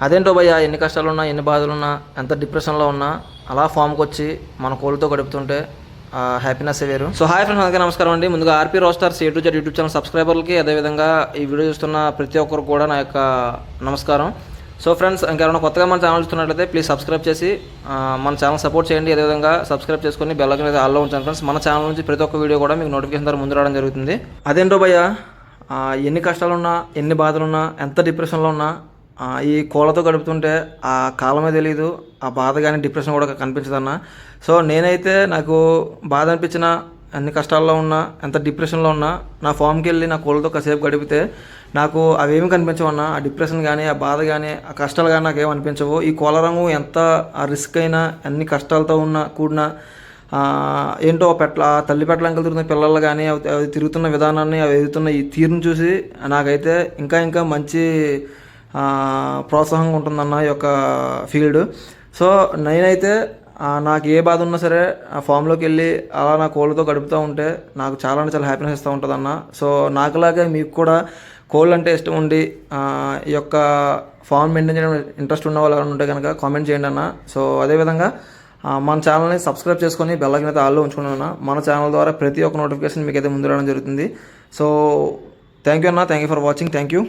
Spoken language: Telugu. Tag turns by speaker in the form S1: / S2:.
S1: అదేంటో భయ్య, ఎన్ని కష్టాలున్నా ఎన్ని బాధలున్నా ఎంత డిప్రెషన్లో ఉన్నా అలా ఫామ్కి వచ్చి మన కోళ్ళతో గడుపుతుంటే హ్యాపీనెస్ వేరు. సో హాయ్ ఫ్రెండ్స్, అందరికీ నమస్కారం అండి. ముందుగా RP roasters A to Z YouTube channel సబ్స్క్రైబర్లకి, అదేవిధంగా ఈ వీడియో చూస్తున్న ప్రతి ఒక్కరు కూడా నా యొక్క నమస్కారం. సో ఫ్రెండ్స్, ఇంకెవరైనా కొత్తగా మన ఛానల్ చూస్తున్నట్లయితే ప్లీజ్ సబ్స్క్రైబ్ చేసి మన ఛానల్ సపోర్ట్ చేయండి. అదేవిధంగా సబ్స్క్రైబ్ చేసుకొని బెల్ ఐకాన్ అయితే ఆల్లో ఉంచాను ఫ్రెండ్స్. మన ఛానల్ నుంచి ప్రతి ఒక్క వీడియో కూడా మీకు నోటిఫికేషన్ ద్వారా ముందు రావడం జరుగుతుంది. అదేంటో భయ్య, ఎన్ని కష్టాలున్నా ఎన్ని బాధలున్నా ఎంత డిప్రెషన్లో ఉన్నా ఈ కోళ్ళతో గడుపుతుంటే ఆ కాలమే తెలియదు, ఆ బాధ కానీ డిప్రెషన్ కూడా కనిపించదన్న. సో నేనైతే నాకు బాధ అనిపించిన, అన్ని కష్టాల్లో ఉన్నా ఎంత డిప్రెషన్లో ఉన్నా నా ఫామ్కి వెళ్ళి నా కోళ్ళతో కాసేపు గడిపితే నాకు అవేమి కనిపించవన్నా. ఆ డిప్రెషన్ కానీ ఆ బాధ కానీ ఆ కష్టాలు కానీ నాకేం అనిపించవు. ఈ కోళ్ళ రంగు ఎంత రిస్క్ అయినా అన్ని కష్టాలతో కూడిన ఏంటో తల్లి పెట్టల అంకలు తిరుగుతున్న పిల్లలు కానీ అవి తిరుగుతున్న విధానాన్ని, అవి ఎదుగుతున్న ఈ తీరును చూసి నాకైతే ఇంకా మంచి ప్రోత్సాహంగా ఉంటుందన్న ఈ యొక్క ఫీల్డ్. సో నేనైతే నాకు ఏ బాధ ఉన్నా సరే ఆ ఫామ్లోకి వెళ్ళి అలా నా కోళ్ళతో గడుపుతూ ఉంటే నాకు చాలా అంటే చాలా హ్యాపీనెస్ ఇస్తూ ఉంటుంది అన్న. సో నాకులాగే మీకు కూడా కోళ్ళు అంటే ఇష్టం ఉండి ఈ యొక్క ఫామ్ మెయింటైన్ చేయడం ఇంట్రెస్ట్ ఉన్న వాళ్ళు ఎవరైనా ఉంటే కనుక కామెంట్ చేయండి అన్న. సో అదేవిధంగా మన ఛానల్ని సబ్స్క్రైబ్ చేసుకొని బెల్ ఐకాన్ అయితే ఆల్లో ఉంచుకున్నాను అన్న. మన ఛానల్ ద్వారా ప్రతి ఒక్క నోటిఫికేషన్ మీకు అయితే ముందు రావడం జరుగుతుంది. సో థ్యాంక్ యూ అన్న, thank you for watching, thank you.